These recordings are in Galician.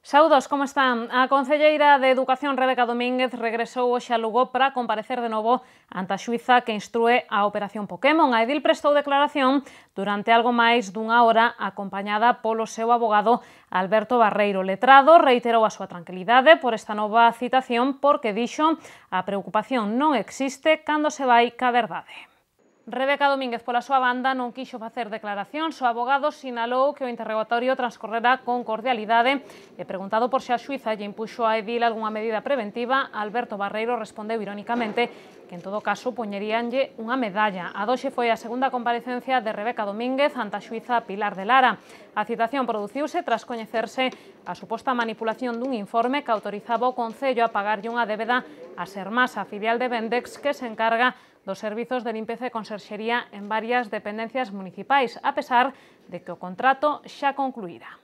Saúdos, como están? A concelleira de Educación, Rebeca Domínguez, regresou hoxe a Lugo para comparecer de novo ante a xuíza que instrúe a Operación Pokémon. A edil prestou declaración durante algo máis dunha hora, acompañada polo seu abogado Alberto Barreiro. Letrado reiterou a súa tranquilidade por esta nova citación porque dixo a preocupación non existe cando se vai ca verdade. Rebeca Domínguez, pola súa banda, non quixo facer declaracións. O abogado sinalou que o interrogatorio transcorrerá con cordialidade e preguntado por se a xuíza lle impuxo a edil algunha medida preventiva, Alberto Barreiro respondeu irónicamente que en todo caso poñeríanlle unha medalla. A doxe foi a segunda comparecencia de Rebeca Domínguez ante a xuíza Pilar de Lara. A citación produciuse tras coñecerse a suposta manipulación dun informe que autorizaba o Concello a pagarlle unha débeda a Sermasa, filial de Vendex, que se encarga dos servizos de limpeza e conserxería en varias dependencias municipais, a pesar de que o contrato xa concluíra.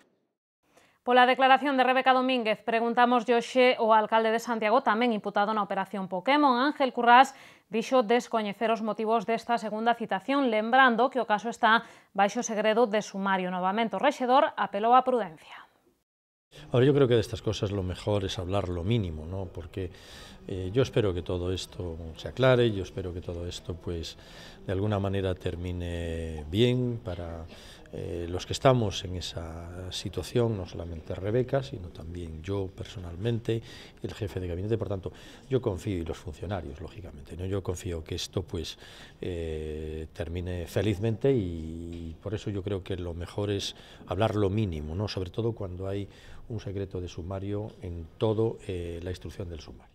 Pola declaración de Rebeca Domínguez, preguntamos hoxe ao alcalde de Santiago, tamén imputado na Operación Pokémon. Ángel Currás dixo descoñecer os motivos desta segunda citación, lembrando que o caso está baixo segredo de sumario. Novamente, o rexedor apelou á prudencia. Ahora, yo creo que de estas cosas lo mejor es hablar lo mínimo, ¿no? Porque yo espero que todo esto se aclare, yo espero que todo esto, pues, de alguna manera termine bien para los que estamos en esa situación, no solamente Rebeca, sino también yo personalmente, el jefe de gabinete. Por tanto, yo confío, y los funcionarios, lógicamente, ¿no? Yo confío que esto, pues, termine felizmente, y por eso yo creo que lo mejor es hablar lo mínimo, ¿no? Sobre todo cuando hay un secreto de sumario en toda la instrucción del sumario.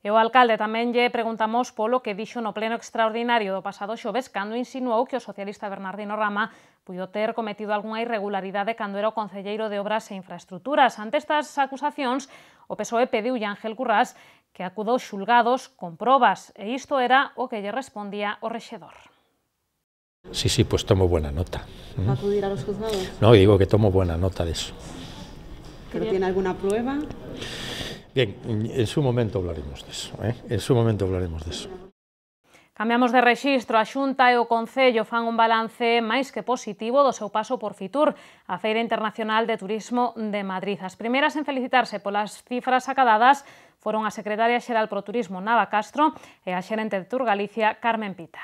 E o alcalde tamén lle preguntamos polo que dixo no pleno extraordinario do pasado xoves, cando insinuou que o socialista Bernardino Rama puido ter cometido algunha irregularidade cando era o concelleiro de Obras e Infraestructuras. Ante estas acusacións, o PSOE pediulle a Ángel Currás que acuda aos xulgados con probas, e isto era o que lle respondía o rexedor. Sí, pues tomo buena nota. ¿Va a acudir a los juzgados? No, digo que tomo buena nota de eso. ¿Pero tiene alguna prueba? Bien, en su momento hablaremos de eso, En su momento hablaremos de eso. Cambiamos de rexistro. A Xunta e o Concello fan un balance máis que positivo do seu paso por Fitur, a Feira Internacional de Turismo de Madrid. As primeiras en felicitarse polas cifras acadadas foron a secretaria xeral pro Turismo, Nava Castro, e a xerente de Tour Galicia, Carmen Pita.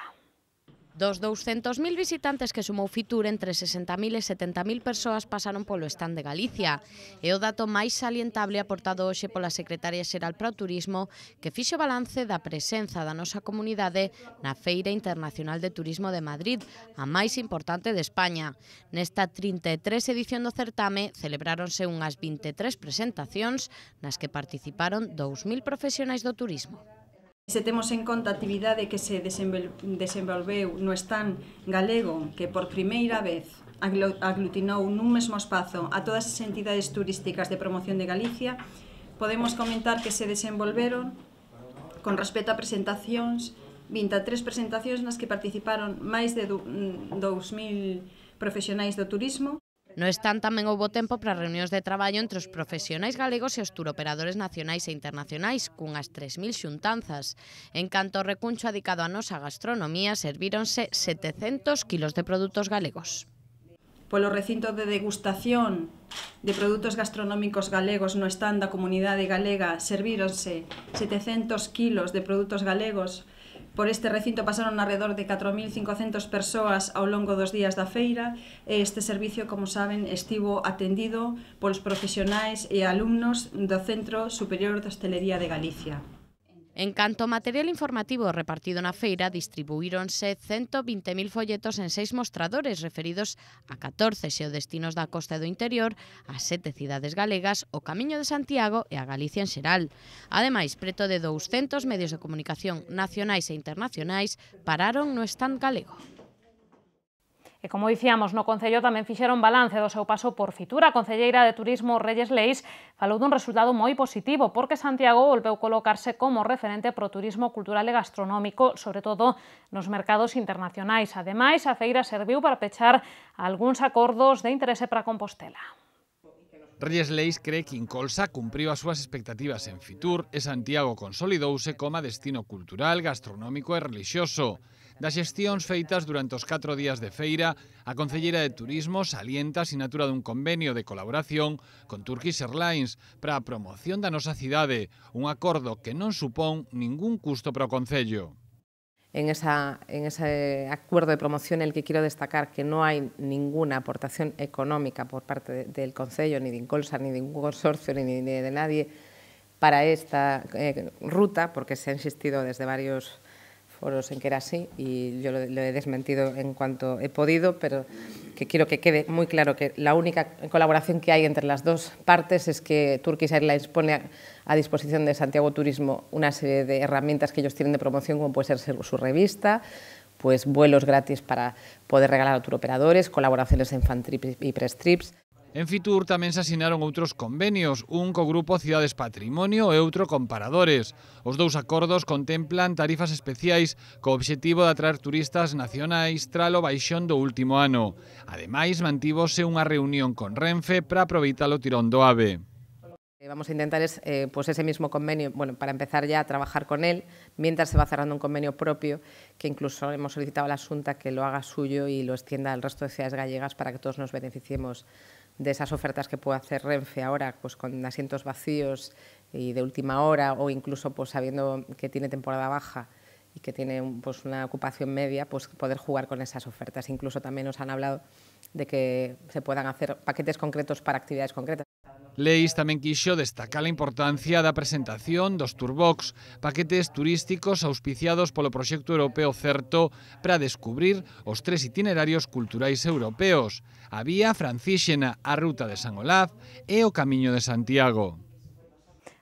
Dos 200.000 visitantes que sumou Fitur, entre 60.000 e 70.000 persoas pasaron polo stand de Galicia. É o dato máis salientable aportado hoxe pola secretaria xeral para o Turismo, que fixo balance da presenza da nosa comunidade na Feira Internacional de Turismo de Madrid, a máis importante de España. Nesta 33 edición do certame celebráronse unhas 23 presentacións nas que participaron 2.000 profesionais do turismo. Se temos en conta a actividade que se desenvolveu no stand galego, que por primeira vez aglutinou nun mesmo espazo a todas as entidades turísticas de promoción de Galicia, podemos comentar que se desenvolveron, con respecto a presentacións, 23 presentacións nas que participaron máis de 2.000 profesionais do turismo. No stand tamén houbo tempo para reunións de traballo entre os profesionais galegos e os turoperadores nacionais e internacionais, cunhas 3.000 xuntanzas. En canto ao recuncho adicado á nosa gastronomía, servíronse 700 kilos de produtos galegos. Polo recinto de degustación de produtos gastronómicos galegos no stand da Comunidade Galega servíronse 700 kilos de produtos galegos. Por este recinto pasaron alrededor de 4.500 persoas ao longo dos días da feira, e este servicio, como saben, estivo atendido polos profesionais e alumnos do Centro Superior de Hostelería de Galicia. En canto ao material informativo repartido na feira, distribuíronse 120.000 folletos en 6 mostradores referidos a 14 xeodestinos da costa e do interior, a 7 cidades galegas, o Camiño de Santiago e a Galicia en xeral. Ademais, preto de 200 medios de comunicación nacionais e internacionais pararon no stand galego. E como dicíamos, no Concello tamén fixeron balance do seu paso por Fitur. A concelleira de Turismo, Reyes Leis, falou dun resultado moi positivo, porque Santiago volveu colocarse como referente pro turismo cultural e gastronómico, sobre todo nos mercados internacionais. Ademais, a feira serviu para pechar algúns acordos de interese para Compostela. Reyes Leis cree que Incolsa cumpriu as súas expectativas en Fitur e Santiago consolidouse como destino cultural, gastronómico e relixioso. Das xestións feitas durante os 4 días de feira, a concelleira de Turismo salienta a sinatura dun convenio de colaboración con Turkish Airlines para a promoción da nosa cidade, un acordo que non supón ningún custo para o concello. En ese acuerdo de promoción, el que quiero destacar que no hay ninguna aportación económica por parte del Concello, ni de Incolsa, ni de ningún consorcio, ni de nadie para esta ruta, porque se ha insistido desde varios foros en que era así y yo lo he desmentido en cuanto he podido, pero que quiero que quede muy claro que la única colaboración que hay entre las dos partes es que Turkish Airlines pone a disposición de Santiago Turismo una serie de herramientas que ellos tienen de promoción, como puede ser su revista, pues vuelos gratis para poder regalar a turoperadores, colaboraciones en fan trips y press trips. En Fitur tamén se asinaron outros convenios, un co Grupo Cidades Patrimonio e outro con Paradores. Os dous acordos contemplan tarifas especiais co obxectivo de atraer turistas nacionais tralo baixón do último ano. Ademais, mantívose unha reunión con Renfe para aproveitar o tirón do AVE. Vamos a intentar pues ese mismo convenio, bueno, para empezar ya a trabajar con él, mientras se va cerrando un convenio propio, que incluso hemos solicitado a la Xunta que lo haga suyo y lo extienda al resto de ciudades gallegas para que todos nos beneficiemos de esas ofertas que puede hacer Renfe ahora, pues con asientos vacíos y de última hora, o incluso pues sabiendo que tiene temporada baja y que tiene pues una ocupación media, pues poder jugar con esas ofertas. Incluso también nos han hablado de que se puedan hacer paquetes concretos para actividades concretas. Leis tamén quixo destacar a importancia da presentación dos Turbox, paquetes turísticos auspiciados polo proxecto europeo CERTO para descubrir os 3 itinerarios culturais europeos, a Vía Francíxena, a Ruta de San Olaf e o Camiño de Santiago.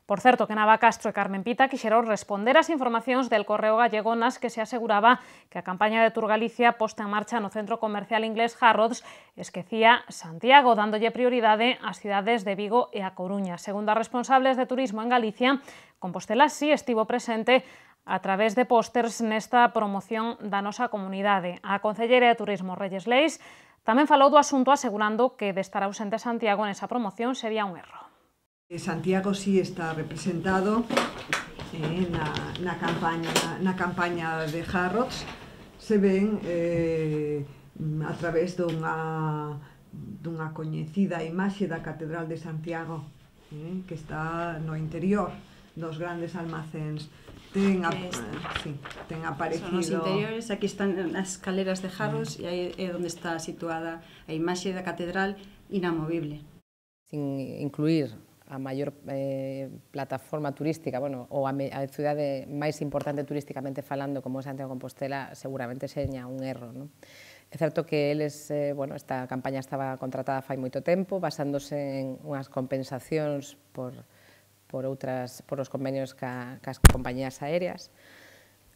Por certo, que Nava Castro e Carmen Pita quixeron responder ás informacións del Correo Gallego nas que se aseguraba que a campaña de Tour Galicia posta en marcha no centro comercial inglés Harrods esquecía Santiago, dándolle prioridade ás cidades de Vigo e a Coruña. Segundo as responsables de turismo en Galicia, Compostela sí estivo presente a través de pósters nesta promoción da nosa comunidade. A concelleira de Turismo, Reyes Leis, tamén falou do asunto asegurando que de estar ausente Santiago nesa promoción sería un erro. Santiago sí está representado na campaña de Harrods. Se ven a través dunha coñecida imaxe da Catedral de Santiago, que está no interior dos grandes almacéns. Ten aparecido... Son os interiores, aquí están as escaleras de Harrods e aí é onde está situada a imaxe da Catedral inamovible. Sin incluir a maior plataforma turística, bueno, ou a cidade máis importante turísticamente falando como Santiago de Compostela, seguramente seña un erro, non? É certo que eles, bueno, esta campaña estaba contratada fai moito tempo, basándose en unhas compensacións por os convenios cas compañías aéreas.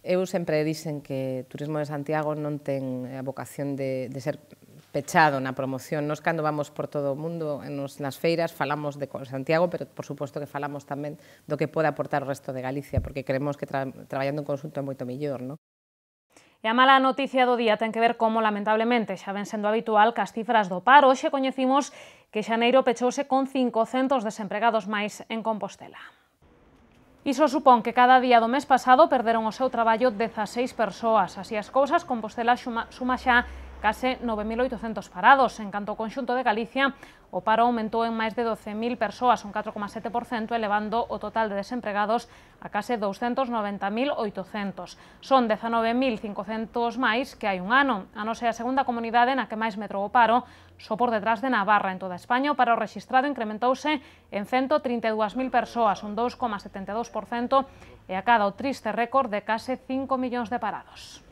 Eu sempre dixen que Turismo de Santiago non ten a vocación de ser pechado na promoción. Nos, cando vamos por todo o mundo, nas feiras, falamos de Santiago, pero, por suposto, que falamos tamén do que pode aportar o resto de Galicia, porque creemos que traballando en conxunto é moito mellor, non? E a mala noticia do día ten que ver como, lamentablemente, xa ven sendo habitual que as cifras do paro. Hoxe coñecimos que xaneiro pechouse con 500 desempregados máis en Compostela. Iso supón que cada día do mes pasado perderon o seu traballo 16 persoas. Así as cousas, Compostela suma xa case 9.800 parados. En canto ao conxunto de Galicia, o paro aumentou en máis de 12.000 persoas, un 4,7%, elevando o total de desempregados a case 290.800. Son 19.500 máis que hai un ano. A nosa é a segunda comunidade na que máis medrou o paro, só por detrás de Navarra. En toda España, o paro rexistrado incrementouse en 132.000 persoas, un 2,72%, e acada o triste récord de case 5 millóns de parados.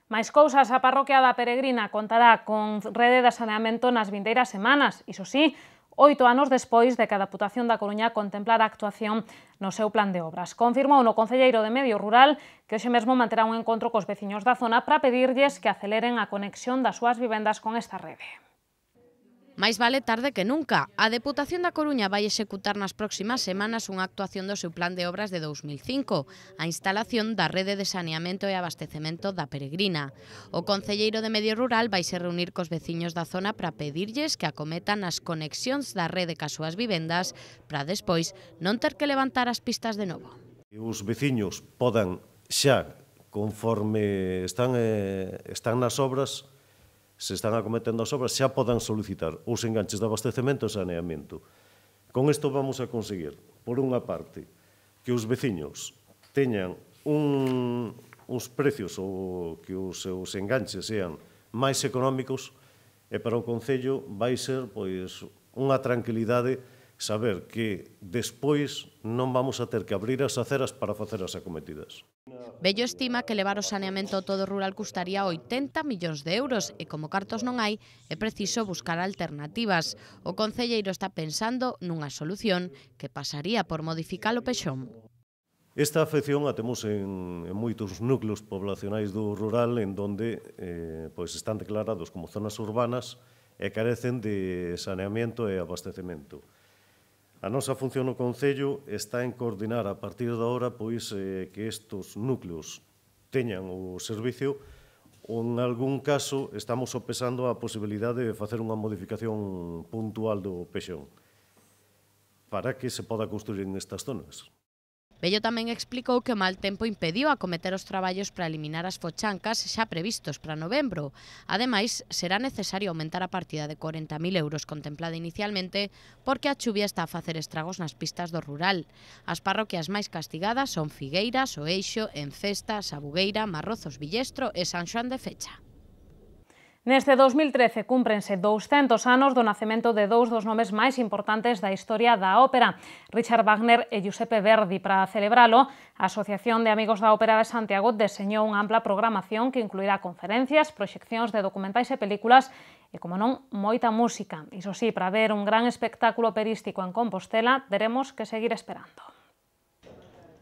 Máis cousas, a parroquia da Peregrina contará con rede de saneamento nas vindeiras semanas, iso sí, 8 anos despois de que a Deputación da Coruña contemplara a actuación no seu plan de obras. Confirmou no concelleiro de Medio Rural que hoxe mesmo manterá un encontro cos veciños da zona para pedirlles que aceleren a conexión das súas vivendas con esta rede. Mais vale tarde que nunca. A Deputación da Coruña vai executar nas próximas semanas unha actuación do seu plan de obras de 2005, a instalación da rede de saneamento e abastecemento da Peregrina. O concelleiro de Medio Rural vai se reunir cos veciños da zona para pedirlles que acometan as conexións da rede cas súas vivendas para despois non ter que levantar as pistas de novo. Os veciños podan xa conforme están nas obras, se están acometendo as obras, xa podan solicitar os enganches de abastecemento e saneamento. Con isto vamos a conseguir, por unha parte, que os veciños teñan uns precios ou que os seus enganches sean máis económicos, e para o Concello vai ser unha tranquilidade saber que despois non vamos a ter que abrir as aceras para facer as acometidas. Bello estima que levar o saneamento todo rural custaría 80 millóns de euros e como cartos non hai, é preciso buscar alternativas. O concelleiro está pensando nunha solución que pasaría por modificar o pexón. Esta afección a temos en moitos núcleos poblacionais do rural en donde están declarados como zonas urbanas e carecen de saneamento e abastecemento. A nosa función no Concello está en coordinar a partir de agora que estes núcleos teñan o servicio ou en algún caso estamos sopesando a posibilidade de facer unha modificación puntual do pexón para que se poda construir en estas zonas. Bello tamén explicou que o mal tempo impediu acometer os traballos para eliminar as fochancas xa previstos para novembro. Ademais, será necesario aumentar a partida de 40.000 euros contemplada inicialmente porque a chuvia está a facer estragos nas pistas do rural. As parroquias máis castigadas son Figueiras, O Eixo, Encesta, Sabugueira, Marrozos, Villestro e San Xoán de Fecha. Neste 2013 cúmprense 200 anos do nacemento de dous dos nomes máis importantes da historia da ópera, Richard Wagner e Giuseppe Verdi. Para celebralo, a Asociación de Amigos da Ópera de Santiago deseñou unha ampla programación que incluirá conferencias, proxeccións de documentais e películas e, como non, moita música. Iso sí, para ver un gran espectáculo operístico en Compostela, teremos que seguir esperando.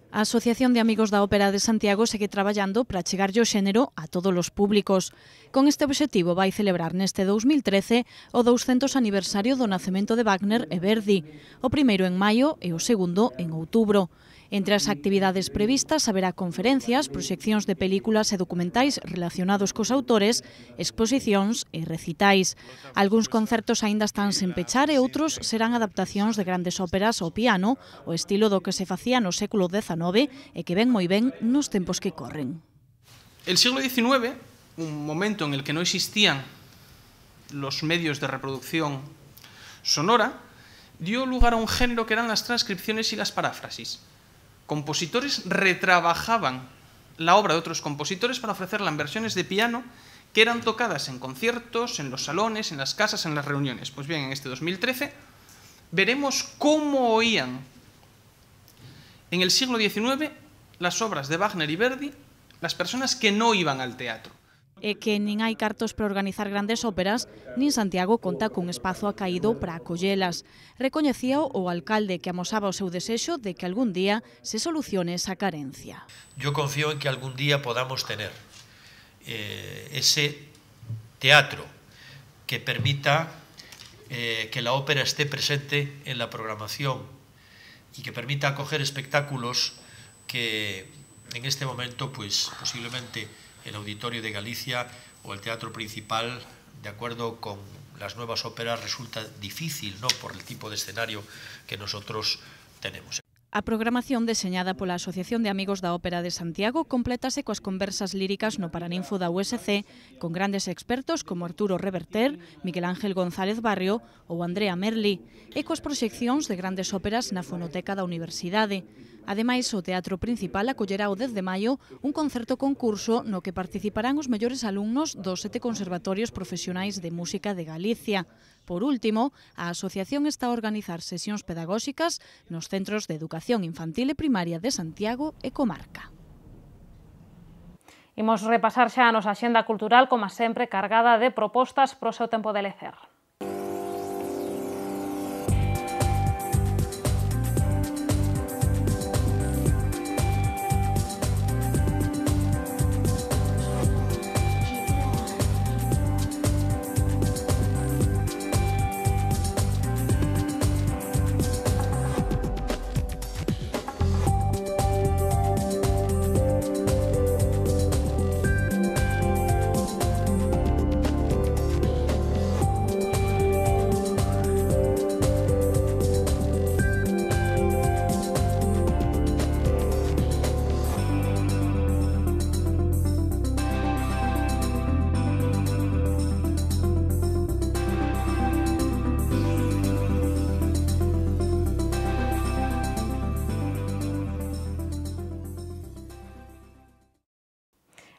A Asociación de Amigos da Ópera de Santiago segue traballando para chegarlle o xénero a todos os públicos. Con este obxectivo vai celebrar neste 2013 o 200 aniversario do nacemento de Wagner e Verdi, o primeiro en maio e o segundo en outubro. Entre as actividades previstas haberá conferencias, proxeccións de películas e documentais relacionados cos autores, exposicións e recitais. Algúns concertos aínda están sen pechar e outros serán adaptacións de grandes óperas ao piano, o estilo do que se facía no século XIX e que ven moi ben nos tempos que corren. El siglo XIX, un momento en el que no existían los medios de reproducción sonora, dio lugar a un género que eran las transcripciones y las paráfrasis. Compositores retrabajaban la obra de otros compositores para ofrecerla en versiones de piano que eran tocadas en conciertos, en los salones, en las casas, en las reuniones. Pues bien, en este 2013 veremos cómo oían en el siglo XIX las obras de Wagner y Verdi las personas que no iban al teatro. E que nin hai cartos para organizar grandes óperas, nin Santiago conta cun espazo acaído para acollelas. Recoñecía o alcalde que amosaba o seu desexo de que algún día se solucione esa carencia. Yo confío en que algún día podamos tener ese teatro que permita que la ópera esté presente en la programación y que permita acoger espectáculos que en este momento pues posiblemente el Auditorio de Galicia o el Teatro Principal, de acuerdo con las nuevas óperas, resulta difícil, ¿no?, por el tipo de escenario que nosotros tenemos. A programación deseñada pola Asociación de Amigos da Ópera de Santiago complétase coas conversas líricas no Paraninfo da USC con grandes expertos como Arturo Reverter, Miguel Ángel González Barrio ou Andrea Merli e coas proxeccións de grandes óperas na Fonoteca da Universidade. Ademais, o Teatro Principal acollerá o 10 de maio un concerto concurso no que participarán os mellores alumnos dos 7 conservatorios profesionais de música de Galicia. Por último, a asociación está a organizar sesións pedagóxicas nos centros de educación infantil e primaria de Santiago e comarca. Imos repasar xa a nosa axenda cultural, como sempre, cargada de propostas para o seu tempo de lecer.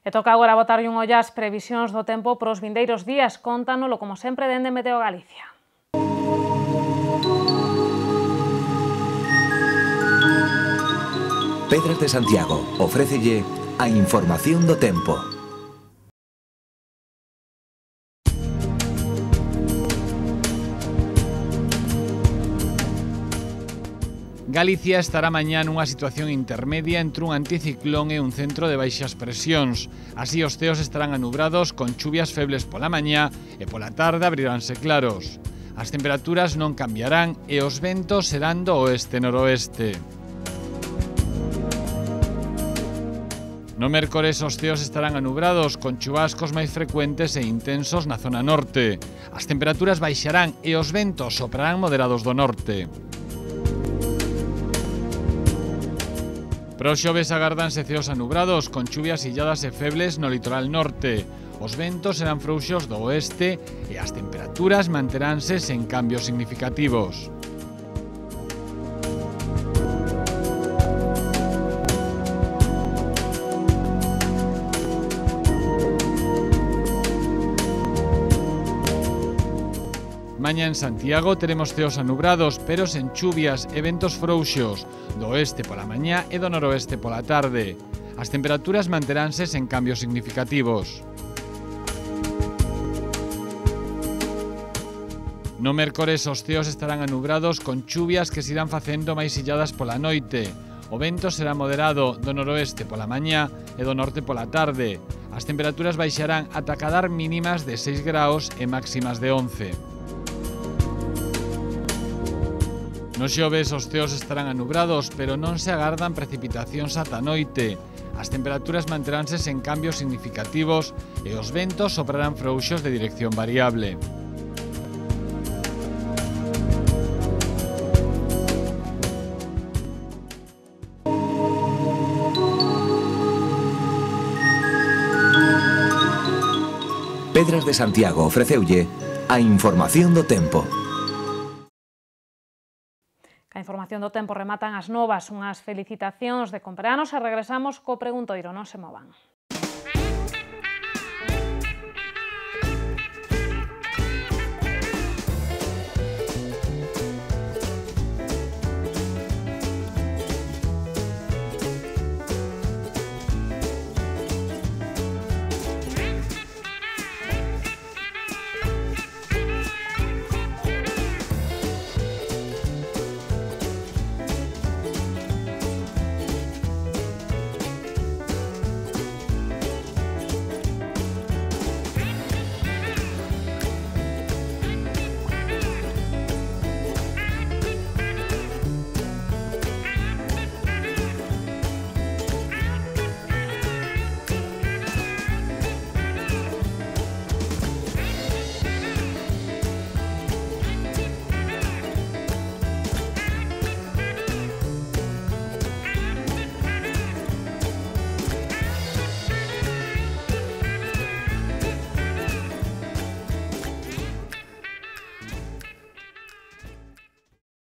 E toca agora botarlle un ollo ás previsións do tempo para os vindeiros días. Cóntanolo, como sempre, dende Meteo Galicia. Pedras de Santiago ofrécelle a información do tempo. Galicia estará mañá nunha situación intermedia entre un anticiclón e un centro de baixas presións. Así os ceos estarán anubrados con chuvias febles pola mañá e pola tarde abriránse claros. As temperaturas non cambiarán e os ventos serán do oeste-noroeste. No mércores os ceos estarán anubrados con chuvascos máis frecuentes e intensos na zona norte. As temperaturas baixarán e os ventos soprarán moderados do norte. Para os xoves agárdanse ceos anubrados con chuvias illadas e febles no litoral norte. Os ventos serán frouxos do oeste e as temperaturas manteránse sen cambios significativos. Mañá en Santiago teremos ceos anubrados, pero sen chuvias e ventos frouxos, do oeste pola mañá e do noroeste pola tarde. As temperaturas manteránse sen cambios significativos. No mércores os ceos estarán anubrados con chuvias que se irán facendo máis illadas pola noite. O vento será moderado do noroeste pola mañá e do norte pola tarde. As temperaturas baixarán ata cadar mínimas de 6 graus e máximas de 11. Nos xoves os ceos estarán anubrados, pero non se agardan precipitacións ata noite. As temperaturas manteránse sen cambios significativos e os ventos soprarán frouxos de dirección variable. Pedras de Santiago ofreceulle a información do tempo. A información do tempo rematan as novas, unhas felicitacións de cumpleanos e regresamos co preguntoiro, non se movan.